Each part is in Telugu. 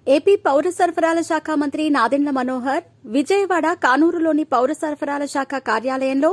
ఏపీ పౌర సరఫరాల శాఖ మంత్రి నాదెండ్ల మనోహర్ విజయవాడ కానూరులోని పౌర సరఫరాల శాఖ కార్యాలయంలో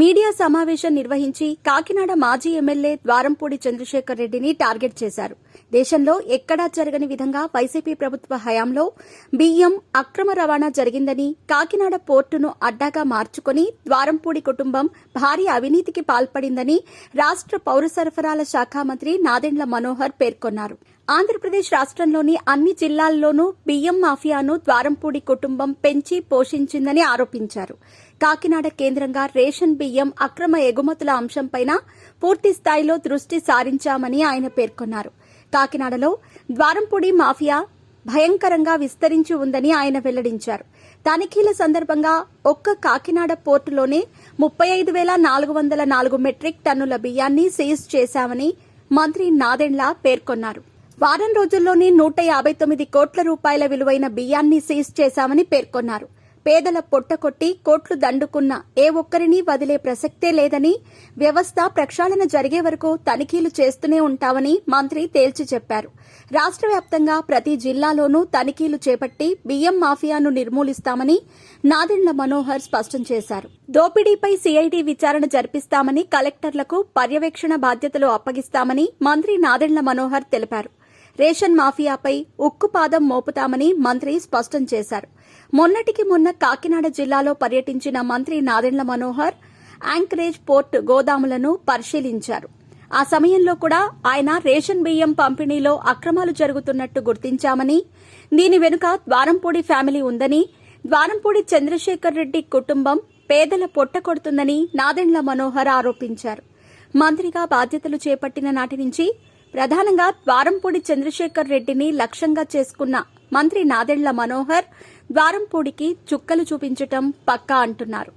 మీడియా సమావేశం నిర్వహించి కాకినాడ మాజీ ఎమ్మెల్యే ద్వారంపూడి చంద్రశేఖర్ రెడ్డిని టార్గెట్ చేశారు. దేశంలో ఎక్కడా జరగని విధంగా వైసీపీ ప్రభుత్వ హయాంలో బియ్యం అక్రమ రవాణా జరిగిందని, కాకినాడ పోర్టును అడ్డాగా మార్చుకుని ద్వారంపూడి కుటుంబం భారీ అవినీతికి పాల్పడిందని రాష్ట్ర పౌర సరఫరాల శాఖ మంత్రి నాదెండ్ల మనోహర్ పేర్కొన్నారు. ఆంధ్రప్రదేశ్ రాష్ట్రంలోని అన్ని జిల్లాల్లోనూ బియ్యం మాఫియాను ద్వారంపూడి కుటుంబం పెంచి పోషించిందని ఆరోపించారు. కాకినాడ కేంద్రంగా రేషన్ బియ్యం అక్రమ ఎగుమతుల అంశంపైన పూర్తి స్థాయిలో దృష్టి సారించామని ఆయన పేర్కొన్నారు. కాకినాడలో ద్వారంపూడి మాఫియా భయంకరంగా విస్తరించి ఉందని ఆయన వెల్లడించారు. తనిఖీల సందర్భంగా ఒక్క కాకినాడ పోర్టులోనే 35,404 మెట్రిక్ టన్నుల బియ్యాన్ని సీజ్ చేశామని మంత్రి నాదెండ్ల పేర్కొన్నారు. వారం రోజుల్లోనే 159 కోట్ల రూపాయల విలువైన బియ్యాన్ని సీజ్ చేశామని పేర్కొన్నారు. పేదల పొట్టకొట్టి కోట్లు దండుకున్న ఏ ఒక్కరినీ వదిలే ప్రసక్తే లేదని, వ్యవస్థ ప్రక్షాళన జరిగే వరకు తనిఖీలు చేస్తూనే ఉంటామని మంత్రి తేల్చి చెప్పారు. రాష్ట్ర వ్యాప్తంగా ప్రతి జిల్లాలోనూ తనిఖీలు చేపట్టి బియ్యం మాఫియాను నిర్మూలిస్తామని నాదెండ్ల మనోహర్ స్పష్టం చేశారు. దోపిడీపై సిఐడి విచారణ జరిపిస్తామని, కలెక్టర్లకు పర్యవేక్షణ బాధ్యతలు అప్పగిస్తామని మంత్రి నాదెండ్ల మనోహర్ తెలిపారు. రేషన్ మాఫియాపై ఉక్కుపాదం మోపుతామని మంత్రి స్పష్టం చేశారు. మొన్నటికి మొన్న కాకినాడ జిల్లాలో పర్యటించిన మంత్రి నాదెండ్ల మనోహర్ యాంకరేజ్ పోర్ట్ గోదాములను పరిశీలించారు. ఆ సమయంలో కూడా ఆయన రేషన్ బియ్యం పంపిణీలో అక్రమాలు జరుగుతున్నట్టు గుర్తించామని, దీని వెనుక ద్వారంపూడి ఫ్యామిలీ ఉందని, ద్వారంపూడి చంద్రశేఖర్ రెడ్డి కుటుంబం పేదల పొట్టకొడుతుందని నాదెండ్ల మనోహర్ ఆరోపించారు. మంత్రిగా బాధ్యతలు చేపట్టిన నాటి నుంచి ప్రధానంగా ద్వారంపూడి చంద్రశేఖర్ రెడ్డిని లక్ష్యంగా చేసుకున్న మంత్రి నాదెండ్ల మనోహర్ ద్వారంపూడికి చుక్కలు చూపించటం పక్కా అంటున్నారు.